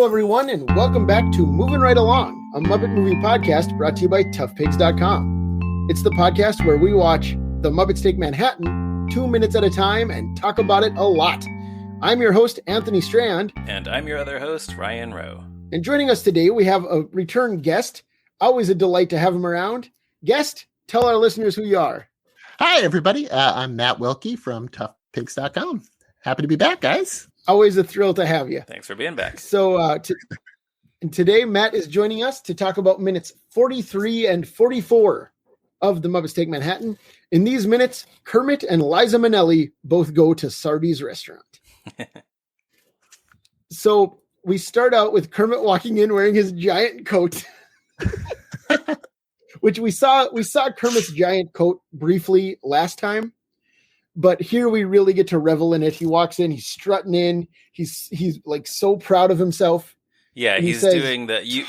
everyone, and welcome back to Movin' Right Along, a Muppet movie podcast brought to you by toughpigs.com. It's the podcast where we watch The Muppets Take Manhattan 2 minutes at a time and talk about it a lot. I'm your host, Anthony Strand. And I'm your other host, Ryan Rowe. And joining us today, we have a return guest. Always a delight to have him around. Guest, tell our listeners who you are. Hi, everybody. I'm Matt Wilkie from toughpigs.com. Happy to be back, guys. Always a thrill to have you. Thanks for being back. So today, Matt is joining us to talk about minutes 43 and 44 of The Muppets Take Manhattan. In these minutes, Kermit and Liza Minnelli both go to Sardi's restaurant. So we start out with Kermit walking in wearing his giant coat, which we saw Kermit's giant coat briefly last time. But here we really get to revel in it. He walks in, he's strutting in. He's like so proud of himself. Yeah, he's says, doing the you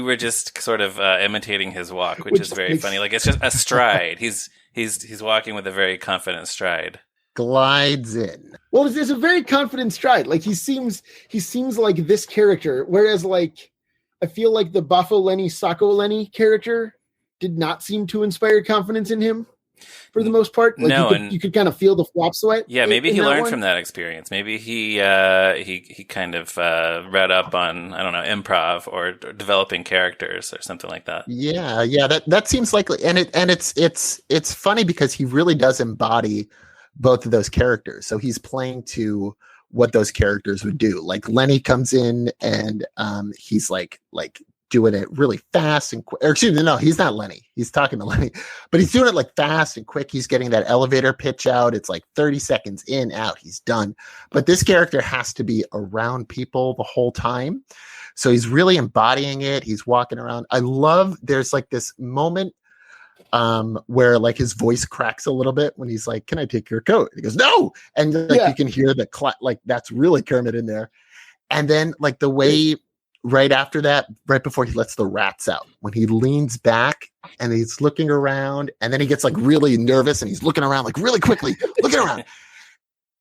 were just sort of imitating his walk, which is very funny. Like it's just a stride. He's walking with a very confident stride. Glides in. Well, it's a very confident stride. Like he seems like this character, whereas like I feel like the Bafo Lenny, Sacco Lenny character did not seem to inspire confidence in him. For the most part, like no, you could kind of feel the flop sweat. Yeah, maybe he learned from that experience. Maybe he kind of read up on, I don't know, improv or developing characters or something like that. Yeah, that seems likely, and it's funny because he really does embody both of those characters. So he's playing to what those characters would do. Like Lenny comes in and he's like doing it really fast and quick. Or excuse me, no, he's not Lenny. He's talking to Lenny, but he's doing it like fast and quick. He's getting that elevator pitch out. It's like 30 seconds in, out, he's done. But this character has to be around people the whole time. So he's really embodying it. He's walking around. I love, there's like this moment where like his voice cracks a little bit when he's like, "Can I take your coat?" And he goes, "No." And like you can hear the like that's really Kermit in there. And then like the way right after that, right before he lets the rats out, when he leans back and he's looking around, and then he gets like really nervous and he's looking around like really quickly, looking around.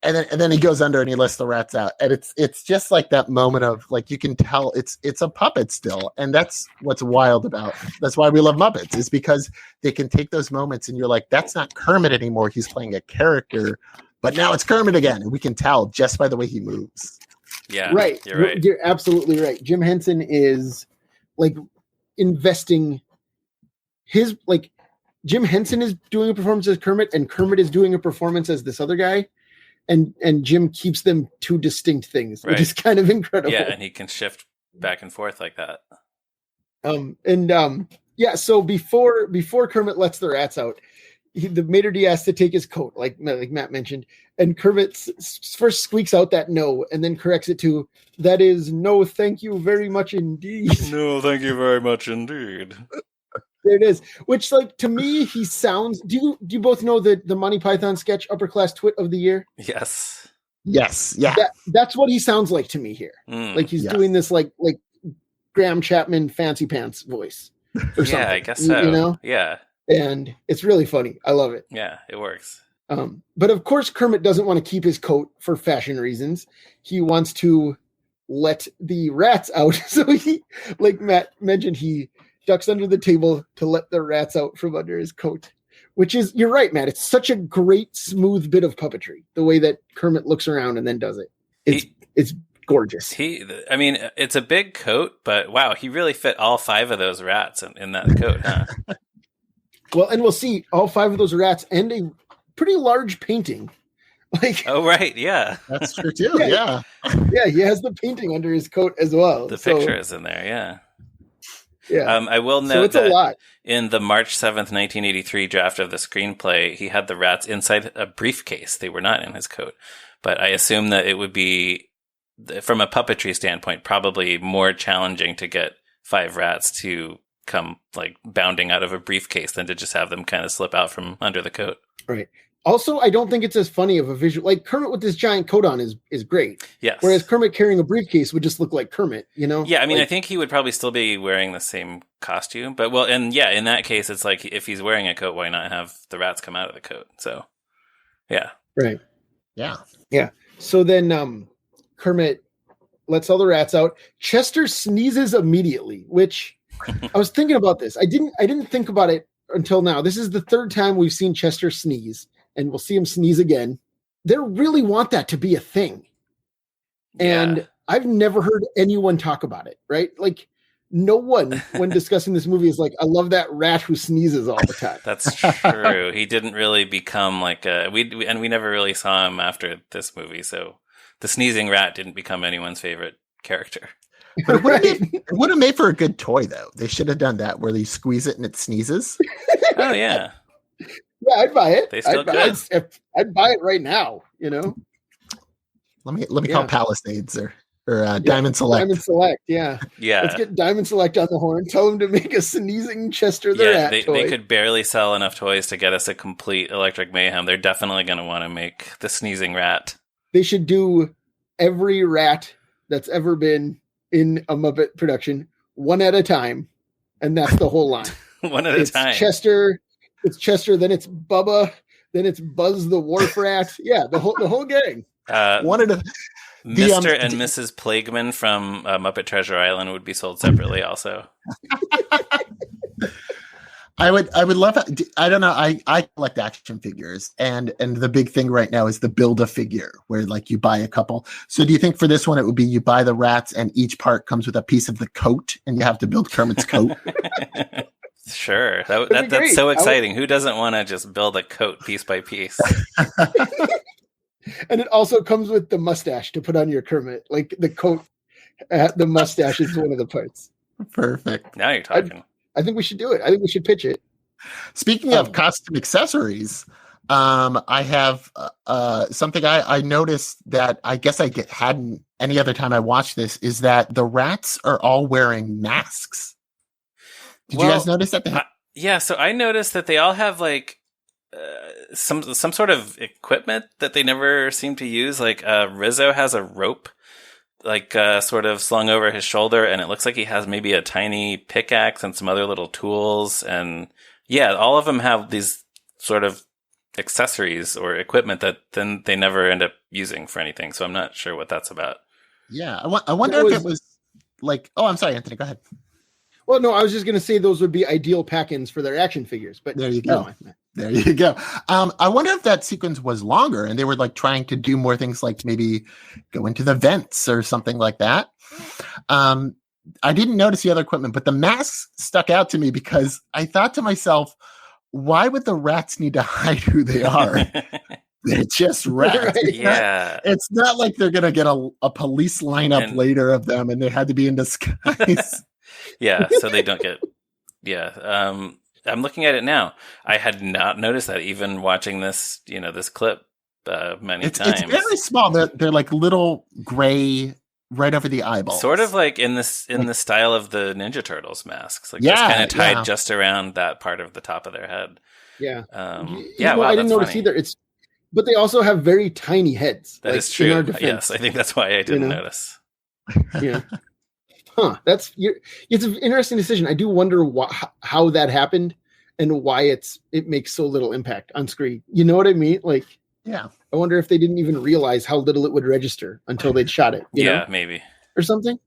And then he goes under and he lets the rats out. And it's just like that moment of like, you can tell it's a puppet still. And that's what's wild about. That's why we love Muppets, is because they can take those moments and you're like, that's not Kermit anymore. He's playing a character, but now it's Kermit again. And we can tell just by the way he moves. Yeah, right. You're right. You're absolutely right. Jim Henson is like investing his, like Jim Henson is doing a performance as Kermit and Kermit is doing a performance as this other guy. And Jim keeps them two distinct things, which is kind of incredible. Yeah, and he can shift back and forth like that. So before Kermit lets the rats out, the maitre d' has to take his coat, like Matt mentioned, and Kermit first squeaks out that no, and then corrects it to, "That is no, thank you very much indeed." No, thank you very much indeed. There it is. Which, like, to me, he sounds. Do you both know the Monty Python sketch "Upper Class Twit of the Year"? Yes. Yeah. That's what he sounds like to me here. Like he's doing this like Graham Chapman fancy pants voice. Or something, I guess so. You know? Yeah. And it's really funny. I love it. Yeah, it works. But of course, Kermit doesn't want to keep his coat for fashion reasons. He wants to let the rats out. So he, like Matt mentioned, he ducks under the table to let the rats out from under his coat, which is, you're right, Matt. It's such a great, smooth bit of puppetry. The way that Kermit looks around and then does it. It's gorgeous. It's a big coat, but wow, he really fit all 5 of those rats in that coat, huh? Well, and we'll see all 5 of those rats and a pretty large painting. Like, oh, right. Yeah. That's true too. Yeah. Yeah. He has the painting under his coat as well. The picture is in there. Yeah. Yeah. I will note it's a lot. In the March 7th, 1983 draft of the screenplay, he had the rats inside a briefcase. They were not in his coat, but I assume that it would be, from a puppetry standpoint, probably more challenging to get 5 rats to come like bounding out of a briefcase than to just have them kind of slip out from under the coat. Right. Also, I don't think it's as funny of a visual. Like Kermit with this giant coat on is great. Yes. Whereas Kermit carrying a briefcase would just look like Kermit, you know? Yeah, I mean, I think he would probably still be wearing the same costume. But, well, and yeah, in that case, it's like if he's wearing a coat, why not have the rats come out of the coat? So, yeah. Right. Yeah. Yeah. So then Kermit lets all the rats out. Chester sneezes immediately, which I was thinking about this. I didn't think about it until now. This is the third time we've seen Chester sneeze, and we'll see him sneeze again. They really want that to be a thing. And I've never heard anyone talk about it, right? Like, no one, when discussing this movie, is like, I love that rat who sneezes all the time. That's true. He didn't really become like we never really saw him after this movie, so the sneezing rat didn't become anyone's favorite character. But it would have made for a good toy, though. They should have done that, where you squeeze it and it sneezes. Oh, yeah. Yeah, I'd buy it. They still could. I'd buy it right now, you know? Let me call Palisades or Diamond Select. Diamond Select, yeah. Yeah. Let's get Diamond Select on the horn. Tell them to make a sneezing Chester the Rat toy. They could barely sell enough toys to get us a complete Electric Mayhem. They're definitely going to want to make the sneezing rat. They should do every rat that's ever been in a Muppet production one at a time, and that's the whole line. One at a time. It's Chester, then it's Bubba, then it's Buzz the Wharf Rat. Yeah, the whole gang. One at a Mr. and Mrs. Plagueman from Muppet Treasure Island would be sold separately also. I would love, I don't know. I collect action figures, and the big thing right now is the build a figure, where like you buy a couple. So do you think for this one, it would be you buy the rats and each part comes with a piece of the coat and you have to build Kermit's coat? Sure. That's so exciting. Who doesn't want to just build a coat piece by piece? And it also comes with the mustache to put on your Kermit. Like the coat, the mustache is one of the parts. Perfect. Now you're talking. I think we should do it. I think we should pitch it. Speaking of costume accessories, I have something I noticed that I guess I hadn't any other time I watched this, is that the rats are all wearing masks. Did you guys notice that? Yeah, so I noticed that they all have like some sort of equipment that they never seem to use. Like Rizzo has a rope, like sort of slung over his shoulder, and it looks like he has maybe a tiny pickaxe and some other little tools. And yeah, all of them have these sort of accessories or equipment that then they never end up using for anything. So I'm not sure what that's about. Yeah, I wonder if it was like, oh, I'm sorry, Anthony, go ahead. Well, no, I was just going to say those would be ideal pack-ins for their action figures, but there you go. There you go. I wonder if that sequence was longer and they were like trying to do more things, like maybe go into the vents or something like that. I didn't notice the other equipment, but the masks stuck out to me because I thought to myself, why would the rats need to hide who they are? They're just rats. Right? It's not like they're going to get a police lineup later of them and they had to be in disguise. Yeah, so they don't get... Yeah, I'm looking at it now. I had not noticed that even watching this, this clip many times. It's very small. They're like little gray right over the eyeballs. Sort of like in the style of the Ninja Turtles masks. Like just kind of tied just around that part of the top of their head. Yeah. Wow, I didn't notice either. But they also have very tiny heads. That is true. Yes, I think that's why I didn't notice. Yeah. Huh. It's an interesting decision. I do wonder how that happened and why it makes so little impact on screen. You know what I mean? Like, yeah. I wonder if they didn't even realize how little it would register until they'd shot it. You know? Maybe. Or something.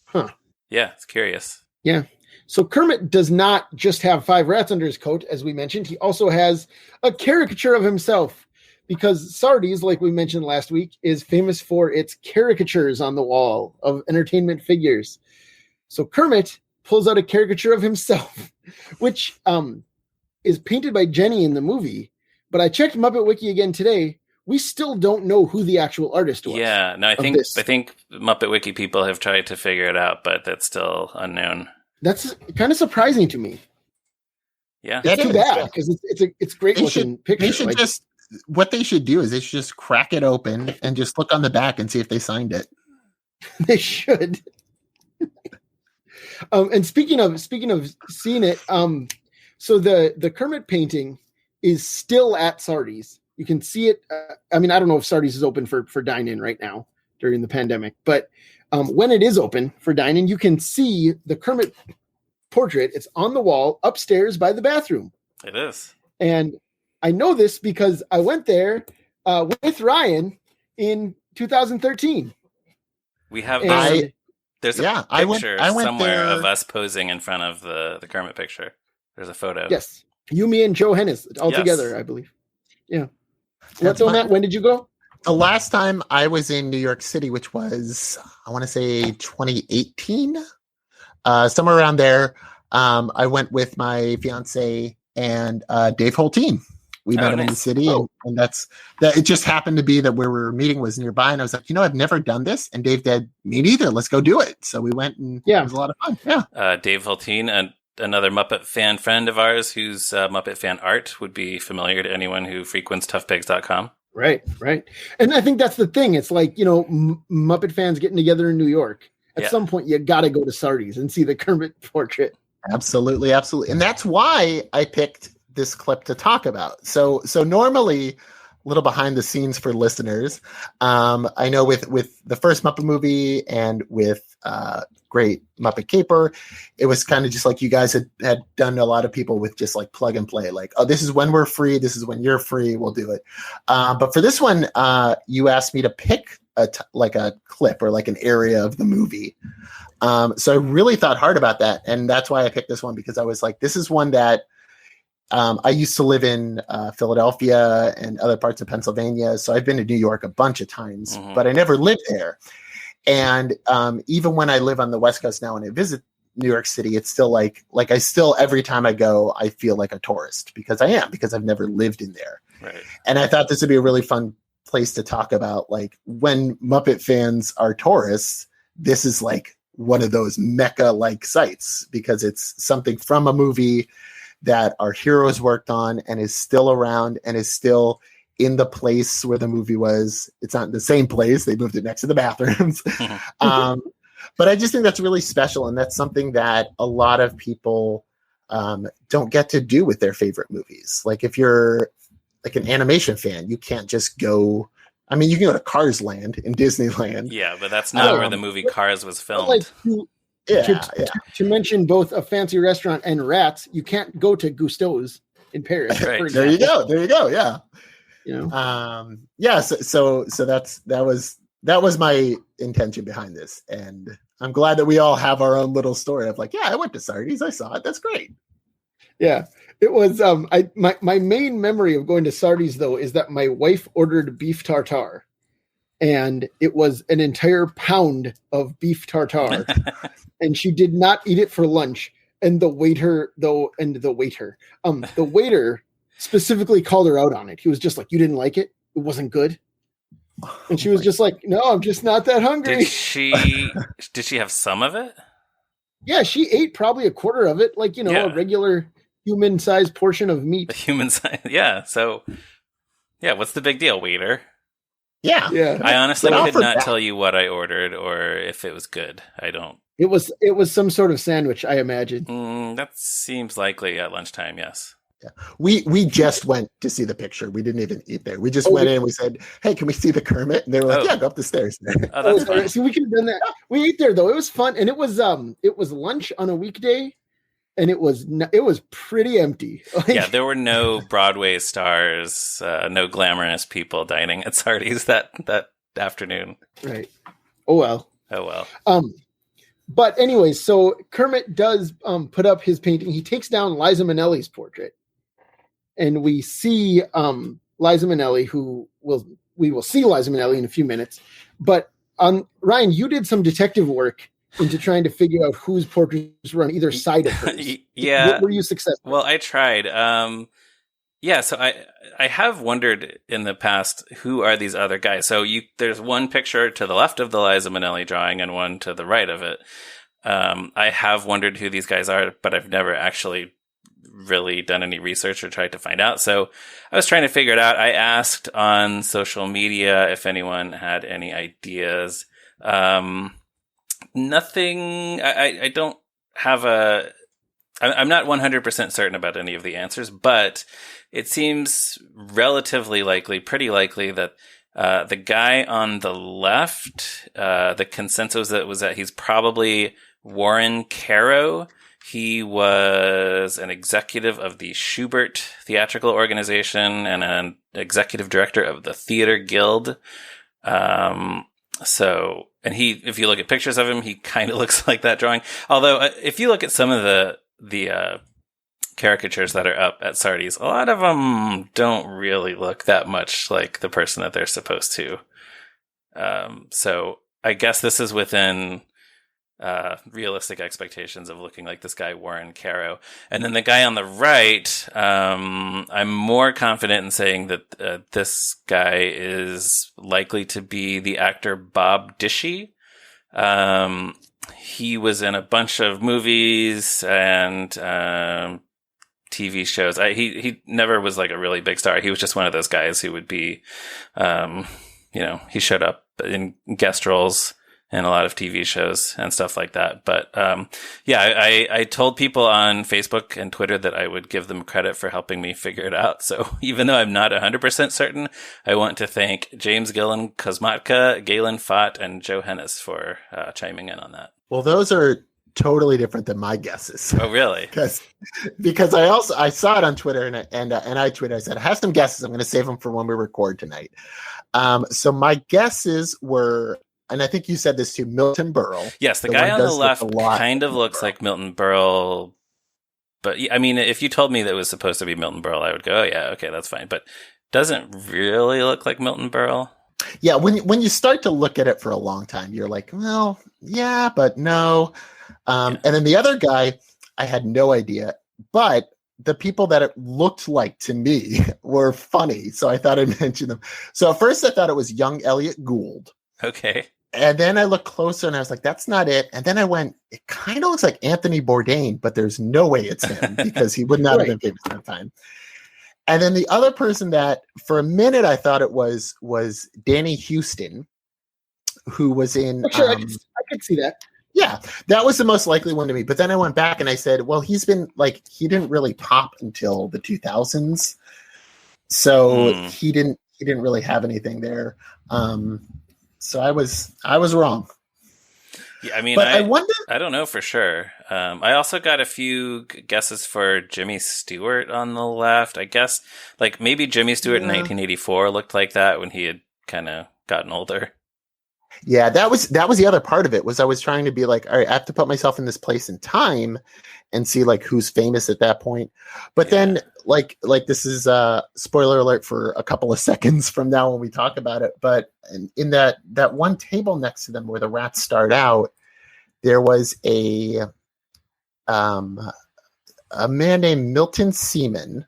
Huh. Yeah, it's curious. Yeah. So Kermit does not just have 5 rats under his coat, as we mentioned. He also has a caricature of himself, because Sardi's, like we mentioned last week, is famous for its caricatures on the wall of entertainment figures. So Kermit pulls out a caricature of himself, which is painted by Jenny in the movie. But I checked Muppet Wiki again today. We still don't know who the actual artist was. Yeah, no, I think Muppet Wiki people have tried to figure it out, but that's still unknown. That's kind of surprising to me. Yeah, that's too bad, because it's great looking picture. What they should do is they should just crack it open and just look on the back and see if they signed it. They should. And speaking of seeing it, so the Kermit painting is still at Sardi's. You can see it. I don't know if Sardi's is open for dine-in right now during the pandemic, but when it is open for dine-in, you can see the Kermit portrait. It's on the wall upstairs by the bathroom. It is. And I know this because I went there with Ryan in 2013. We have And there's a I picture went somewhere there. of us posing in front of the Kermit picture. There's a photo. yes, you, me, and Joe Hennis all Yes. together, I believe. Yeah. What That's though, fun. Matt? When did you go? The last time I was in New York City, which was, I want to say 2018, somewhere around there, I went with my fiance and Dave Holteen. We met him in the nice. city, and that it just happened to be that where we were meeting was nearby, and I was like, I've never done this, and Dave did, me neither. Let's go do it. So we went, and it was a lot of fun. Yeah. Dave Holteen, another Muppet fan friend of ours, whose Muppet fan art would be familiar to anyone who frequents toughpigs.com. Right. And I think that's the thing. It's like, Muppet fans getting together in New York. At some point, you got to go to Sardi's and see the Kermit portrait. Absolutely. And that's why I picked this clip to talk about. So normally, a little behind the scenes for listeners. I know with the first Muppet movie and with Great Muppet Caper, it was kind of just like you guys had done a lot of people with just like plug and play, like, oh, this is when we're free, this is when you're free, we'll do it. But for this one, you asked me to pick like a clip or like an area of the movie. So I really thought hard about that, and that's why I picked this one, because I was like, this is one that I used to live in Philadelphia and other parts of Pennsylvania, so I've been to New York a bunch of times, but I never lived there. And even when I live on the West Coast now and I visit New York City, it's still like I still, every time I go, I feel like a tourist because I've never lived in there. Right. And I thought this would be a really fun place to talk about, like, when Muppet fans are tourists, this is like one of those Mecca-like sites, because it's something from a movie that our heroes worked on and is still around and is still in the place where the movie was. It's not in the same place. They moved it next to the bathrooms. But I just think that's really special. And that's something that a lot of people don't get to do with their favorite movies. Like, if you're like an animation fan, you can't just go. I mean, you can go to Cars Land in Disneyland. Yeah, but that's not where the movie Cars was filmed. Like, to mention both a fancy restaurant and rats, you can't go to Gusteau's in Paris. Right. There you go. Yeah. Yeah. So that was my intention behind this, and I'm glad that we all have our own little story of like, yeah, I went to Sardi's, I saw it, that's great. Yeah, it was. My main memory of going to Sardi's, though, is that my wife ordered beef tartare, and it was an entire pound of beef tartare, and she did not eat it for lunch. And the waiter specifically called her out on it. He was just like, "You didn't like it? It wasn't good." And she was just like, "No, I'm just not that hungry." Did she have some of it? Yeah, she ate probably a quarter of it, like, a regular human-sized portion of meat. A human size, yeah. So, yeah, what's the big deal, waiter? Yeah. I honestly could not tell you what I ordered or if it was good. I don't. It was some sort of sandwich, I imagine. That seems likely at lunchtime. Yes. Yeah. We just went to see the picture. We didn't even eat there. We just went in and we said, "Hey, can we see the Kermit?" And they were like, "Yeah, go up the stairs." That's fun. See, we could have done that. We ate there though. It was fun, and it was lunch on a weekday, and it was pretty empty. Yeah, there were no Broadway stars, no glamorous people dining at Sardi's that afternoon. Right. Oh well. Oh well. But anyways, so Kermit does put up his painting. He takes down Liza Minnelli's portrait, and we see Liza Minnelli, we will see Liza Minnelli in a few minutes. But Ryan, you did some detective work into trying to figure out whose portraits were on either side of hers. Yeah. Were you successful? Well, I tried. Yeah, so I have wondered in the past, who are these other guys? So there's one picture to the left of the Liza Minnelli drawing and one to the right of it. I have wondered who these guys are, but I've never actually really done any research or tried to find out. So I was trying to figure it out. I asked on social media if anyone had any ideas. Nothing. I don't have I'm not 100% certain about any of the answers, but it seems relatively likely, pretty likely, that the guy on the left, the consensus was that he's probably Warren Caro. He was an executive of the Schubert Theatrical Organization and an executive director of the Theater Guild. So, and if you look at pictures of him, he kind of looks like that drawing. Although, if you look at some of the caricatures that are up at Sardi's, a lot of them don't really look that much like the person that they're supposed to. So I guess this is within realistic expectations of looking like this guy Warren Caro. And then the guy on the right, I'm more confident in saying that this guy is likely to be the actor Bob Dishy. He was in a bunch of movies and TV shows. He never was like a really big star. He was just one of those guys who would be, he showed up in guest roles in a lot of TV shows and stuff like that. But I told people on Facebook and Twitter that I would give them credit for helping me figure it out. So even though I'm not 100% certain, I want to thank James Gillen Kosmatka, Galen Fott, and Joe Hennis for chiming in on that. Well, those are totally different than my guesses. Oh, really? Because I saw it on Twitter and I tweeted, I said, I have some guesses. I'm going to save them for when we record tonight. So my guesses were, and I think you said this too, Milton Berle. Yes, the guy on the left kind of looks like Milton Berle. But I mean, if you told me that it was supposed to be Milton Berle, I would go, oh, yeah, okay, that's fine. But doesn't really look like Milton Berle. Yeah, when you start to look at it for a long time, you're like, well, yeah, but no. And then the other guy, I had no idea. But the people that it looked like to me were funny. So I thought I'd mention them. So at first I thought it was young Elliot Gould. Okay. And then I looked closer and I was like, that's not it. And then I went, it kind of looks like Anthony Bourdain, but there's no way it's him because he would not have been famous at that time. And then the other person that for a minute I thought it was Danny Houston, who was in. Sure, I could see that. Yeah, that was the most likely one to me. But then I went back and I said, well, he didn't really pop until the 2000s. So he didn't really have anything there. So I was wrong. Yeah, I mean, but I wonder. I don't know for sure. I also got a few guesses for Jimmy Stewart on the left. I guess like maybe Jimmy Stewart in 1984 looked like that when he had kind of gotten older. Yeah, that was the other part of it was I was trying to be like, all right, I have to put myself in this place and time and see like who's famous at that point. But then like this is spoiler alert for a couple of seconds from now when we talk about it. But in that one table next to them where the rats start out, there was a man named Milton Seaman.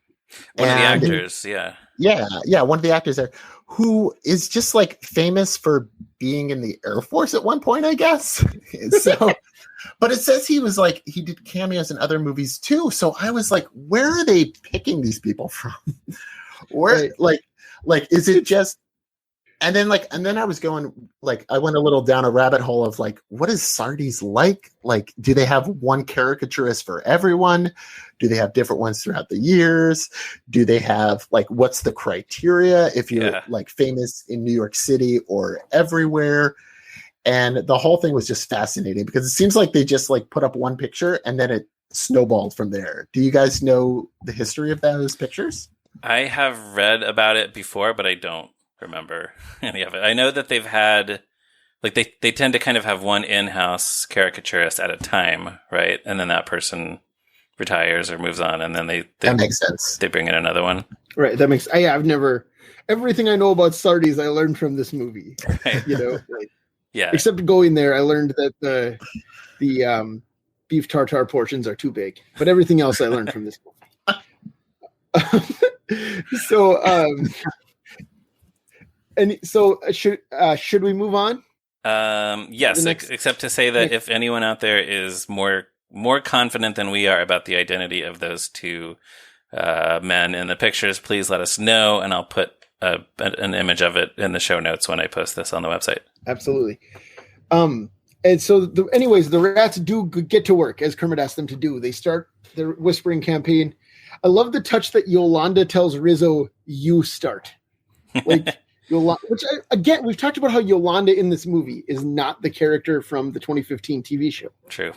One of the actors, yeah. Yeah, one of the actors there who is just like famous for being in the Air Force at one point, I guess. So, but it says he did cameos in other movies too. So I was like, where are they picking these people from? Where, like, is it just? And then I was going like I went a little down a rabbit hole of like, what is Sardi's like? Like, do they have one caricaturist for everyone? Do they have different ones throughout the years? Do they have like what's the criteria if you're like famous in New York City or everywhere? And the whole thing was just fascinating because it seems like they just like put up one picture and then it snowballed from there. Do you guys know the history of those pictures? I have read about it before, but I don't remember any of it. I know that they've had like they tend to kind of have one in-house caricaturist at a time, right? And then that person retires or moves on, and then that makes sense. They bring in another one, right? That makes. I've never everything I know about Sardi's I learned from this movie. Right. You know, like, yeah. Except going there, I learned that the beef tartare portions are too big, but everything else I learned from this movie. So. And so should we move on? Yes, except to say that if anyone out there is more confident than we are about the identity of those two men in the pictures, please let us know, and I'll put an image of it in the show notes when I post this on the website. Absolutely. And so, anyways, the rats do get to work, as Kermit asked them to do. They start their whispering campaign. I love the touch that Yolanda tells Rizzo, "You start." Like... Which again, we've talked about how Yolanda in this movie is not the character from the 2015 TV show. True.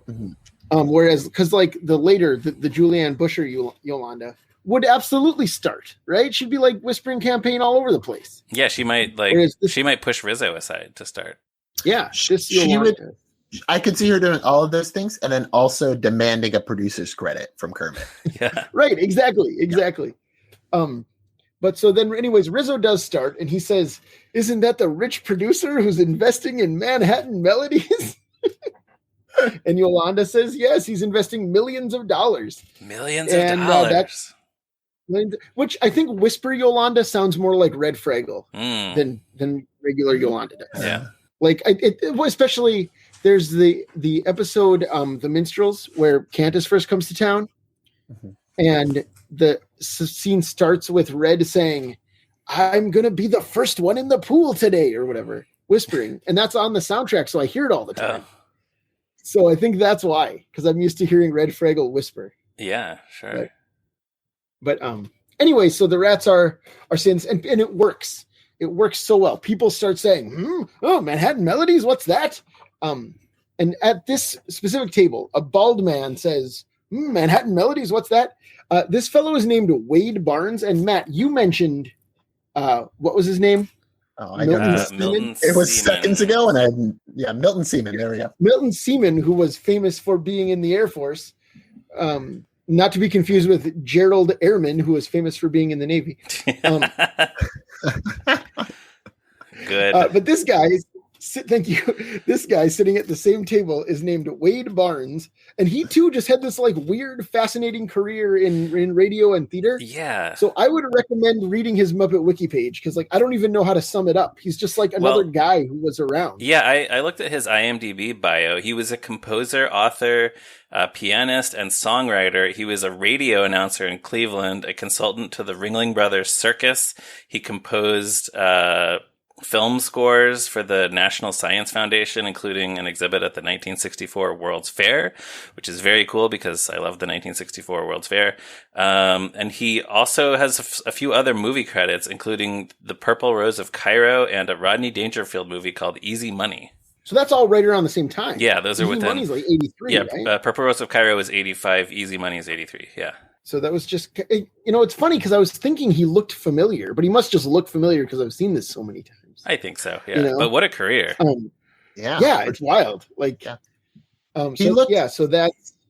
Mm-hmm. Whereas, because like the Julianne Busher Yolanda would absolutely start, right? She'd be like whispering campaign all over the place. Yeah, she might she might push Rizzo aside to start. Yeah, she would. I could see her doing all of those things and then also demanding a producer's credit from Kermit. Yeah. Right, exactly. But so then anyways, Rizzo does start and he says, "Isn't that the rich producer who's investing in Manhattan Melodies?" And Yolanda says, "Yes, he's investing millions of dollars." Millions of dollars. Which I think Whisper Yolanda sounds more like Red Fraggle than regular Yolanda does. Yeah. Like especially there's the episode The Minstrels where Candace first comes to town, and the scene starts with Red saying, "I'm gonna be the first one in the pool today," or whatever, whispering, and that's on the soundtrack, so I hear it all the time. So I think that's why, because I'm used to hearing Red Fraggle whisper. Yeah, sure. But anyway, so the rats are sins, and it works. It works so well. People start saying, "Oh, Manhattan Melodies, what's that?" And at this specific table, a bald man says, "Manhattan Melodies, what's that?" This fellow is named Wade Barnes, and Matt, you mentioned what was his name? Oh, I don't know. It was seconds ago, and Milton Seaman. There we go. Milton Seaman, who was famous for being in the Air Force, not to be confused with Gerald Airman, who was famous for being in the Navy. Good. But this guy, thank you. This guy sitting at the same table is named Wade Barnes, and he too just had this like weird, fascinating career in radio and theater. Yeah. So I would recommend reading his Muppet Wiki page because like I don't even know how to sum it up. He's just like another guy who was around. Yeah, I looked at his IMDb bio. He was a composer, author, pianist, and songwriter. He was a radio announcer in Cleveland, a consultant to the Ringling Brothers Circus. He composed film scores for the National Science Foundation, including an exhibit at the 1964 World's Fair, which is very cool because I love the 1964 World's Fair. And he also has a few other movie credits, including The Purple Rose of Cairo and a Rodney Dangerfield movie called Easy Money. So that's all right around the same time. Yeah, those are Easy within. Money's like 83, right? Purple Rose of Cairo is 85. Easy Money is 83. Yeah. So that was just, it's funny because I was thinking he looked familiar, but he must just look familiar because I've seen this so many times. I think so. Yeah. But what a career. Yeah, it's wild. Like,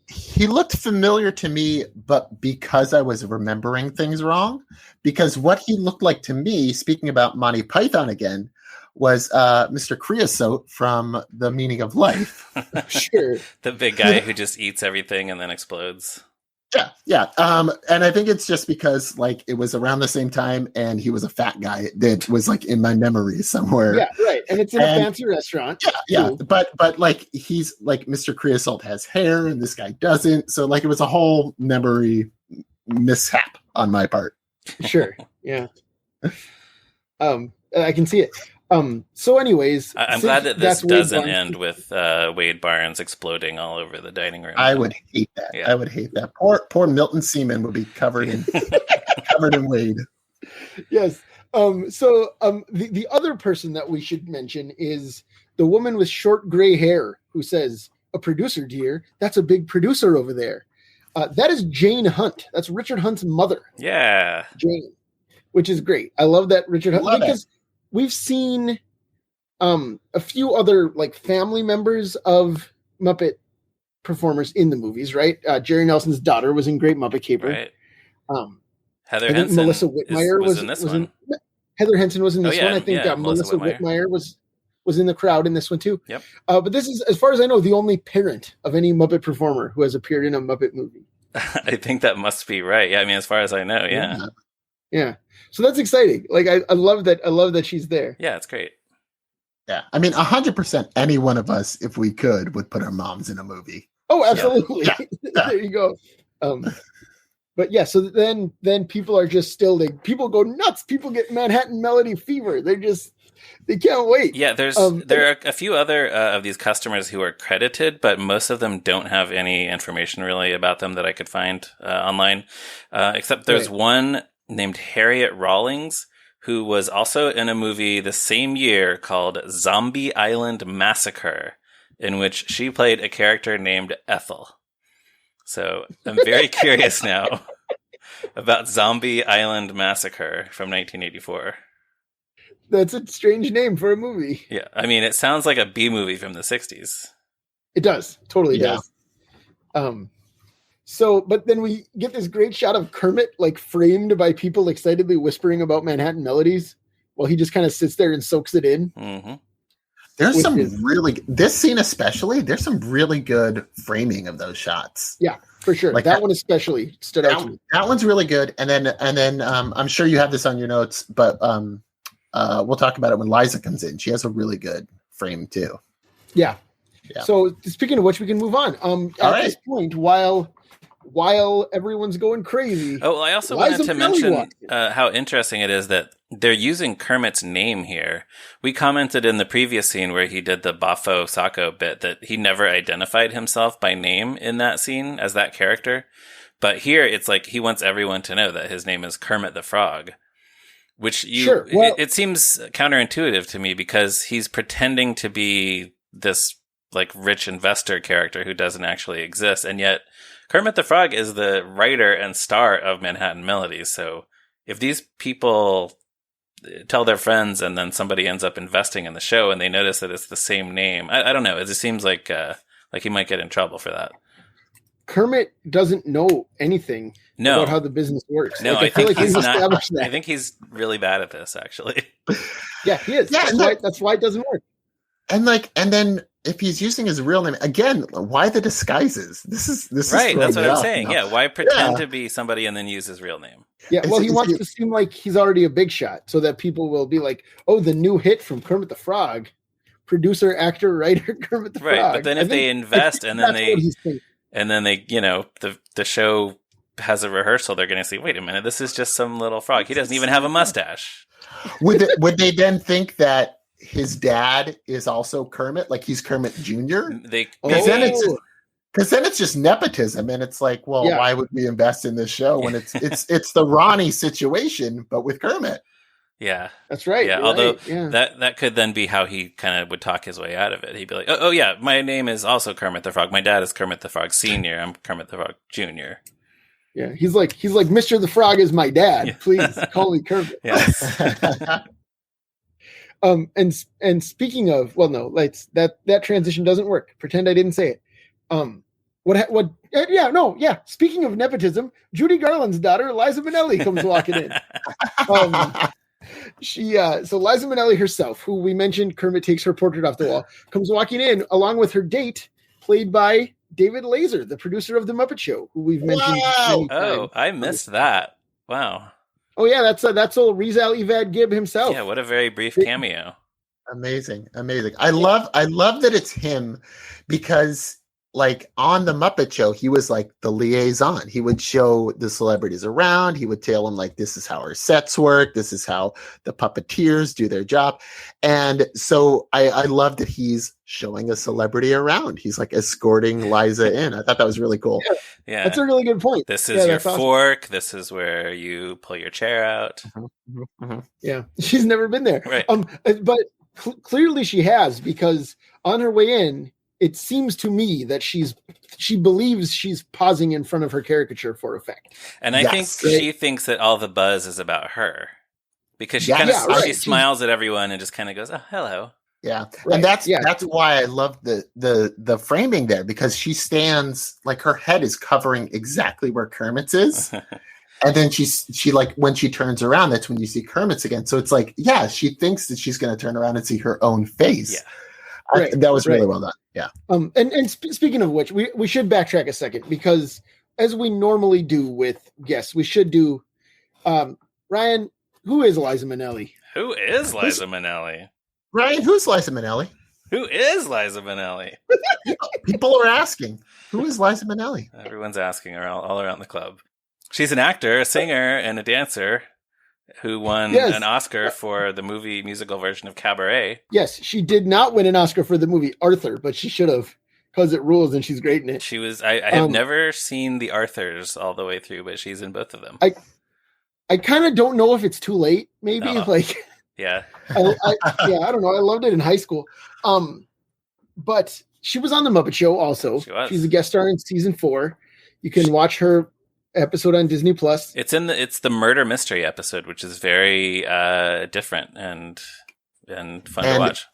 he looked familiar to me, but because I was remembering things wrong, because what he looked like to me, speaking about Monty Python again, was Mr. Creosote from The Meaning of Life. Sure. The big guy who just eats everything and then explodes. Yeah. And I think it's just because like it was around the same time and he was a fat guy that was like in my memory somewhere. Yeah, right. And it's in a fancy restaurant. Yeah. But like he's like Mr. Creosote has hair and this guy doesn't. So like it was a whole memory mishap on my part. Sure. Yeah. I can see it. So anyways, I'm glad that this doesn't end with Wade Barnes exploding all over the dining room. I would hate that. Yeah. I would hate that. Poor Milton Seaman would be covered in Wade. Yes. The other person that we should mention is the woman with short gray hair who says, "A producer, dear. That's a big producer over there." That is Jane Hunt. That's Richard Hunt's mother. Yeah. Jane, which is great. I love that Richard Hunt because we've seen a few other like family members of Muppet performers in the movies, right? Jerry Nelson's daughter was in Great Muppet Caper. Right. Heather Henson Melissa Whitmire was in this one. Heather Henson was in this one. I think Melissa Whitmire was in the crowd in this one too. Yep. But this is, as far as I know, the only parent of any Muppet performer who has appeared in a Muppet movie. I think that must be right. Yeah, I mean, as far as I know, yeah. Yeah. So that's exciting. Like I love that. I love that she's there. Yeah, it's great. Yeah. I mean, 100% any one of us, if we could, would put our moms in a movie. Oh, absolutely. Yeah. There you go. But yeah, so then people are just still people go nuts. People get Manhattan Melody fever. They can't wait. Yeah, there are a few other of these customers who are credited, but most of them don't have any information really about them that I could find online. Except there's one named Harriet Rawlings, who was also in a movie the same year called Zombie Island Massacre, in which she played a character named Ethel. So I'm very curious now About Zombie Island Massacre from 1984. That's a strange name for a movie. Yeah, I mean, it sounds like a B movie from the 60s. It does. Totally does. So, but then we get this great shot of Kermit, like framed by people excitedly whispering about Manhattan Melodies while he just kind of sits there and soaks it in. Mm-hmm. There's some this scene especially, there's some really good framing of those shots. Yeah, for sure. Like that one especially stood out to me. That one's really good. And then I'm sure you have this on your notes, but we'll talk about it when Liza comes in. She has a really good frame too. Yeah. So speaking of which, we can move on. At this point, while everyone's going crazy. Oh, I also wanted to mention how interesting it is that they're using Kermit's name here. We commented in the previous scene where he did the Bafo Sacco bit that he never identified himself by name in that scene as that character. But here it's like he wants everyone to know that his name is Kermit the Frog. Which it seems counterintuitive to me because he's pretending to be this like rich investor character who doesn't actually exist, and yet Kermit the Frog is the writer and star of Manhattan Melodies. So if these people tell their friends and then somebody ends up investing in the show and they notice that it's the same name, I don't know. It just seems like he might get in trouble for that. Kermit doesn't know anything about how the business works. No, like, I think he's not. Established that. I think he's really bad at this, actually. Yeah, he is. Yeah, that's why it doesn't work. And then if he's using his real name again, why the disguises? This is right. That's what I'm saying. Yeah, why pretend to be somebody and then use his real name? Yeah, well, he wants to seem like he's already a big shot, so that people will be like, "Oh, the new hit from Kermit the Frog, producer, actor, writer, Kermit the Frog." Right, but then if they invest and then they, you know, the show has a rehearsal, they're going to say, "Wait a minute, this is just some little frog. He doesn't even have a mustache." Would they then think that his dad is also Kermit, like he's Kermit Jr.? Because then it's just nepotism, and it's like, well, why would we invest in this show when it's the Ronnie situation, but with Kermit? Yeah, that's right. Yeah, although that could then be how he kind of would talk his way out of it. He'd be like, "Oh yeah, my name is also Kermit the Frog. My dad is Kermit the Frog Senior. I'm Kermit the Frog Junior." Yeah, he's like Mr. the Frog is my dad. Yeah. Please call me Kermit. Yes. And speaking of, well, no, like that transition doesn't work. Pretend I didn't say it. Speaking of nepotism, Judy Garland's daughter, Liza Minnelli, comes walking in. So Liza Minnelli herself, who we mentioned, Kermit takes her portrait off the wall, comes walking in along with her date, played by David Lazer, the producer of The Muppet Show, who we've mentioned. Wow. Oh, I missed that. Wow. Oh yeah, that's old Rizal Evad Gibb himself. Yeah, what a very brief cameo. Amazing. I love that it's him, because like on the Muppet Show, he was like the liaison. He would show the celebrities around. He would tell them like, this is how our sets work. This is how the puppeteers do their job. And so I love that he's showing a celebrity around. He's like escorting Liza in. I thought that was really cool. Yeah. That's a really good point. This is your fork. Awesome. This is where you pull your chair out. Mm-hmm. Mm-hmm. Yeah. She's never been there. Right. But clearly she has, because on her way in, it seems to me that she believes she's pausing in front of her caricature for effect. And I think she thinks that all the buzz is about her, because she she smiles at everyone and just kind of goes, "Oh, hello." Yeah. Right. And that's why I love the framing there, because she stands like her head is covering exactly where Kermit's is. And then she like, when she turns around, that's when you see Kermit's again. So it's like, yeah, she thinks that she's going to turn around and see her own face. Yeah. That was really well done. Yeah. And speaking of which, we should backtrack a second, because as we normally do with guests, we should do, Ryan, who is Liza Minnelli? Who is Liza Minnelli? Ryan, who's Liza Minnelli? Who is Liza Minnelli? People are asking, who is Liza Minnelli? Everyone's asking her all around the club. She's an actor, a singer, and a dancer who won an Oscar for the movie musical version of Cabaret. Yes, she did not win an Oscar for the movie Arthur, but she should have, because it rules and she's great in it. She was. I have never seen the Arthurs all the way through, but she's in both of them. I kind of don't know if it's too late. Maybe yeah. I don't know. I loved it in high school. But she was on the Muppet Show also. She was. She's a guest star in season 4. You can watch her episode on Disney Plus. It's the murder mystery episode, which is very different and fun to watch.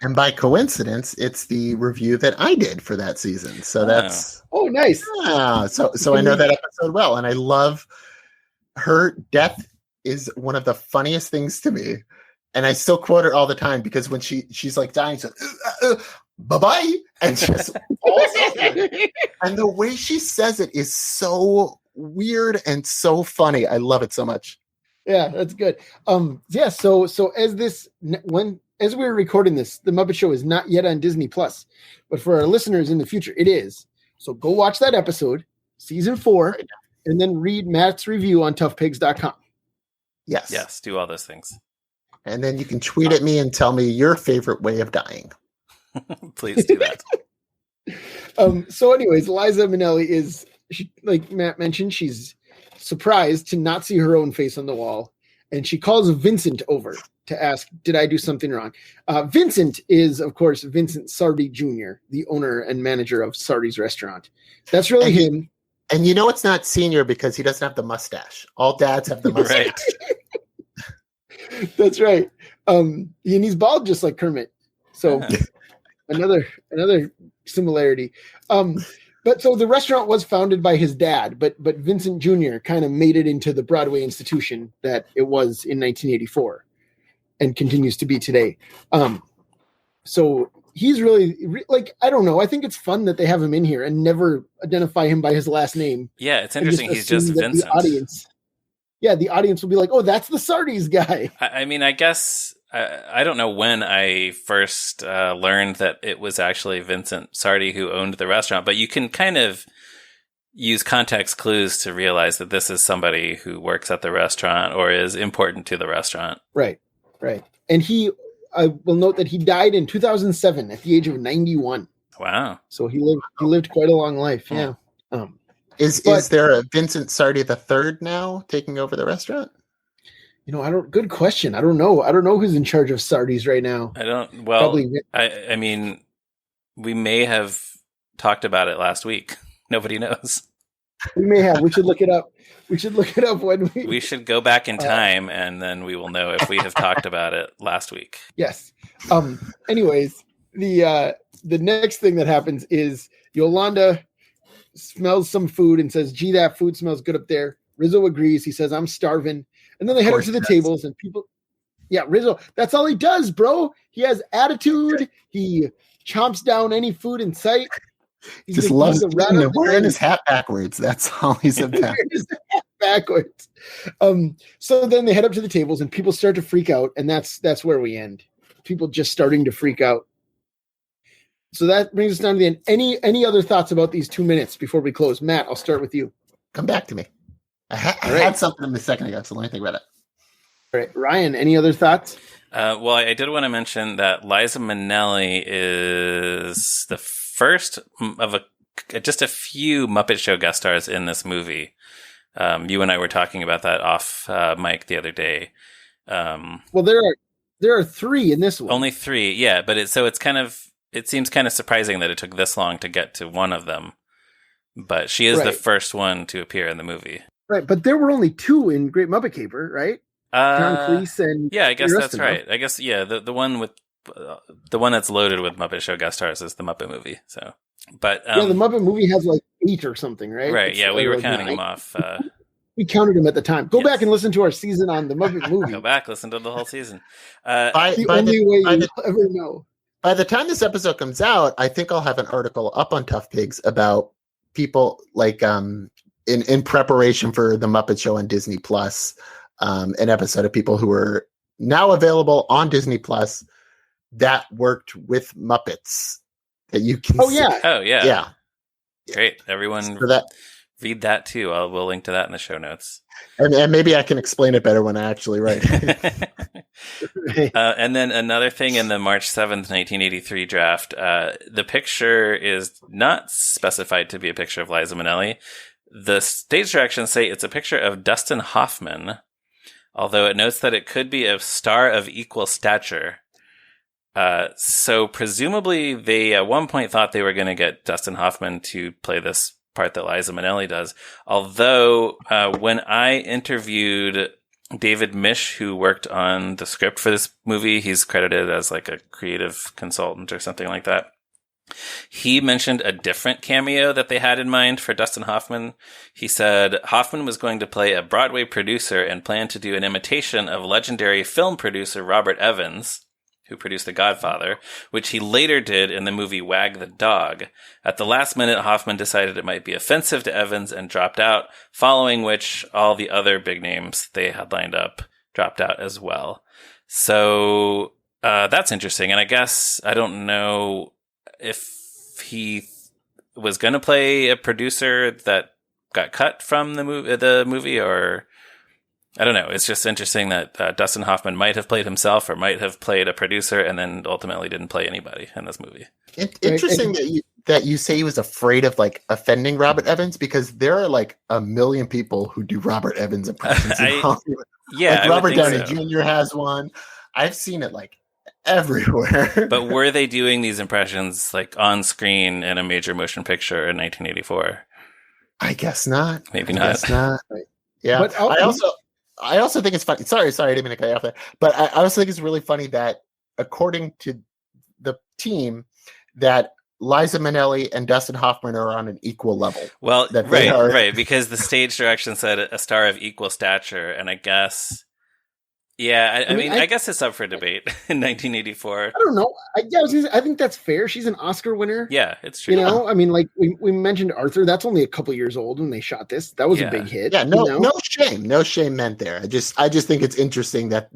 And by coincidence, it's the review that I did for that season. So that's nice. Yeah, so I know that episode well, and I love her death is one of the funniest things to me. And I still quote her all the time because when she's like dying, she's like, bye-bye, and just falls over. And the way she says it is so weird and so funny. I love it so much. Yeah, that's good. So as we're recording this, The Muppet Show is not yet on Disney Plus, but for our listeners in the future, it is. So go watch that episode, season 4, and then read Matt's review on toughpigs.com. Yes, do all those things. And then you can tweet at me and tell me your favorite way of dying. Please do that. So anyways, Liza Minnelli like Matt mentioned, she's surprised to not see her own face on the wall. And she calls Vincent over to ask, did I do something wrong? Vincent is, of course, Vincent Sardi Jr., the owner and manager of Sardi's restaurant. That's really him. And you know it's not Senior because he doesn't have the mustache. All dads have the mustache. Right. That's right. And he's bald just like Kermit. So another similarity. But so the restaurant was founded by his dad, but Vincent Jr. kind of made it into the Broadway institution that it was in 1984 and continues to be today. So he's really like, I don't know. I think it's fun that they have him in here and never identify him by his last name. Yeah, it's interesting. He's just Vincent. The audience will be like, oh, that's the Sardi's guy. I mean, I guess I don't know when I first learned that it was actually Vincent Sardi who owned the restaurant, but you can kind of use context clues to realize that this is somebody who works at the restaurant or is important to the restaurant. Right. And I will note that he died in 2007 at the age of 91. Wow. So he lived quite a long life. Yeah. Is there a Vincent Sardi III now taking over the restaurant? Good question. I don't know who's in charge of Sardi's right now. I mean, we may have talked about it last week. Nobody knows. We may have. We should look it up. When we should go back in time and then we will know if we have talked about it last week. Yes. Anyways, the next thing that happens is Yolanda smells some food and says, gee, that food smells good up there. Rizzo agrees. He says, I'm starving. And then they head up to the tables and people. Yeah, Rizzo, that's all he does, bro. He has attitude. He chomps down any food in sight. He just loves wearing his hat backwards. That's all he's about. Backwards. So then they head up to the tables and people start to freak out. And that's where we end. People just starting to freak out. So that brings us down to the end. Any other thoughts about these 2 minutes before we close? Matt, I'll start with you. Come back to me. I had something a second ago, so let me think about it. All right, Ryan, any other thoughts? Well, I did want to mention that Liza Minnelli is the first of just a few Muppet Show guest stars in this movie. You and I were talking about that off mic the other day. Well, there are 3 in this one. Only 3, yeah. But it seems kind of surprising that it took this long to get to one of them. But she is the first one to appear in the movie. Right, but there were only 2 in Great Muppet Caper, right? John Cleese and I guess that's right. I guess the one with the one that's loaded with Muppet Show guest stars is the Muppet Movie. So, but the Muppet Movie has like 8 or something, right? Right. Yeah, we were counting them off. We counted them at the time. Go back and listen to our season on the Muppet Movie. Go back, listen to the whole season. The only way you'll ever know. By the time this episode comes out, I think I'll have an article up on Tough Pigs about people like in preparation for the Muppet Show on Disney Plus, an episode of people who are now available on Disney Plus that worked with Muppets that you can see. Yeah. Great. Everyone read that too. We'll link to that in the show notes. And maybe I can explain it better when I actually write it. And then another thing in the March 7th, 1983 draft, the picture is not specified to be a picture of Liza Minnelli. The stage directions say it's a picture of Dustin Hoffman, although it notes that it could be a star of equal stature. So presumably they at one point thought they were going to get Dustin Hoffman to play this part that Liza Minnelli does. Although when I interviewed David Mish, who worked on the script for this movie, he's credited as like a creative consultant or something like that. He mentioned a different cameo that they had in mind for Dustin Hoffman. He said Hoffman was going to play a Broadway producer and planned to do an imitation of legendary film producer Robert Evans, who produced The Godfather, which he later did in the movie Wag the Dog. At the last minute, Hoffman decided it might be offensive to Evans and dropped out, following which all the other big names they had lined up dropped out as well. So that's interesting. And I guess I don't know if he was going to play a producer that got cut from the movie, or I don't know. It's just interesting that Dustin Hoffman might have played himself or might have played a producer and then ultimately didn't play anybody in this movie. Interesting that you say he was afraid of like offending Robert Evans, because there are like a million people who do Robert Evans impressions in Hollywood. Yeah, like Robert Downey Jr. has one. I've seen it like everywhere. But were they doing these impressions like on screen in a major motion picture in 1984? I guess not. Maybe not. I guess not. Yeah. But I also think it's funny. Sorry, I didn't mean to cut you off there. But I also think it's really funny that according to the team, that Liza Minnelli and Dustin Hoffman are on an equal level. Well, right, because the stage direction said a star of equal stature, and I guess. Yeah, I mean, I guess it's up for debate in 1984. I don't know. I think that's fair. She's an Oscar winner. Yeah, it's true. You know, I mean, like we mentioned Arthur. That's only a couple years old when they shot this. That was a big hit. Yeah, no shame meant there. I just think it's interesting that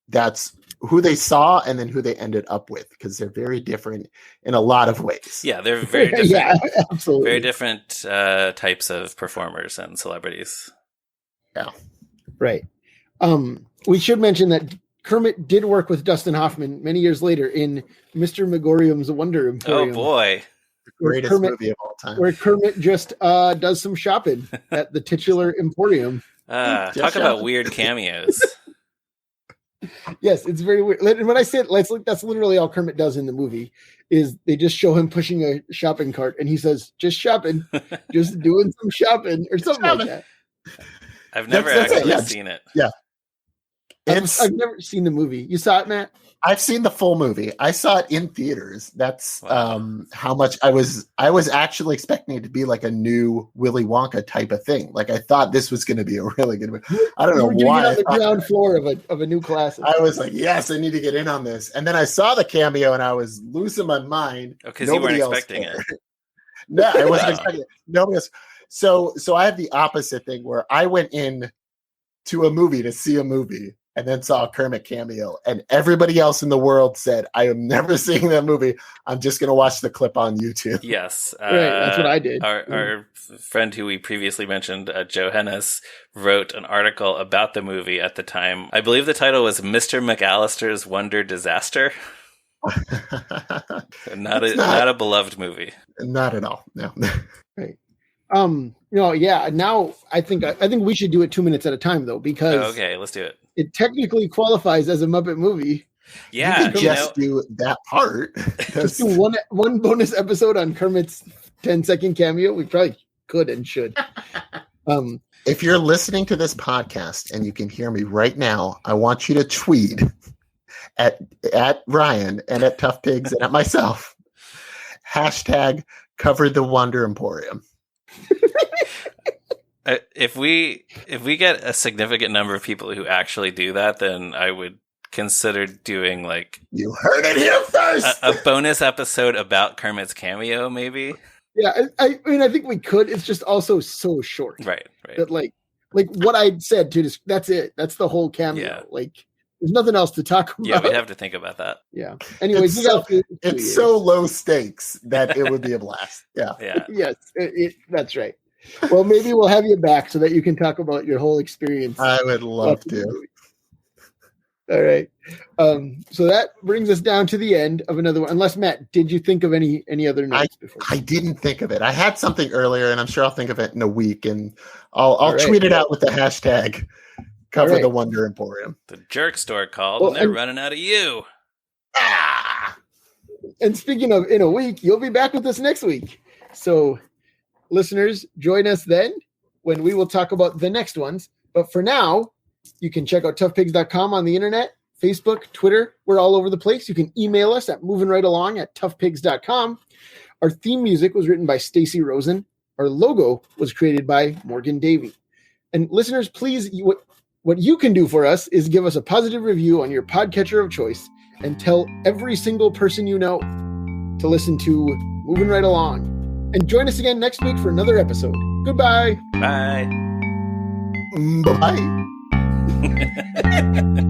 that's who they saw and then who they ended up with, because they're very different in a lot of ways. Yeah, they're very different. Yeah, absolutely. Very different types of performers and celebrities. Yeah. Right. We should mention that Kermit did work with Dustin Hoffman many years later in Mr. Megorium's Wonder Emporium. Oh boy. The greatest movie of all time. Where Kermit just does some shopping at the titular Emporium. Talk about weird cameos. Yes, it's very weird. And when I said that's literally all Kermit does in the movie, is they just show him pushing a shopping cart and he says, just shopping, just doing some shopping or something like that. I've never actually seen it. Yeah. I've never seen the movie. You saw it, Matt? I've seen the full movie. I saw it in theaters. That's how much I was actually expecting it to be like a new Willy Wonka type of thing. Like I thought this was going to be a really good movie. I don't know why. On the ground floor of a new classic. I was like, yes, I need to get in on this. And then I saw the cameo and I was losing my mind. Because you weren't expecting it. No, I wasn't expecting it. Nobody else. So I have the opposite thing where I went in to a movie to see a movie and then saw a Kermit cameo, and everybody else in the world said, I am never seeing that movie. I'm just going to watch the clip on YouTube. Yes. Right, that's what I did. Our friend who we previously mentioned, Joe Hennis, wrote an article about the movie at the time. I believe the title was Mr. McAllister's Wonder Disaster. Not a beloved movie. Not at all. No. Right. Now I think we should do it 2 minutes at a time though, because okay, let's do it. It technically qualifies as a Muppet movie. Yeah, you could just do that part. Just do one bonus episode on Kermit's 10-second cameo. We probably could and should. If you're listening to this podcast and you can hear me right now, I want you to tweet at Ryan and at Tough Pigs and at myself. # cover the Wonder Emporium. If we get a significant number of people who actually do that, then I would consider doing like you heard it here first, a bonus episode about Kermit's cameo, maybe. Yeah, I mean, I think we could. It's just also so short, right? That like what I said to just that's it. That's the whole cameo. Yeah. Like there's nothing else to talk about. Yeah, we'd have to think about that. Yeah. Anyways, it's so low stakes that it would be a blast. Yeah. Yeah. Yes, that's right. Well, maybe we'll have you back so that you can talk about your whole experience. I would love to. All right. So that brings us down to the end of another one. Unless, Matt, did you think of any other notes before? I didn't think of it. I had something earlier, and I'm sure I'll think of it in a week, and I'll tweet it out with the # cover the Wonder Emporium. The jerk store called, and they're running out of you. And speaking of in a week, you'll be back with us next week. So listeners, join us then when we will talk about the next ones. But for now, you can check out toughpigs.com on the internet, Facebook, Twitter. We're all over the place. You can email us at movingrightalong@toughpigs.com. Our theme music was written by Stacy Rosen. Our logo was created by Morgan Davey. And listeners, please, what you can do for us is give us a positive review on your podcatcher of choice and tell every single person you know to listen to Moving Right Along. And join us again next week for another episode. Goodbye. Bye. Bye-bye.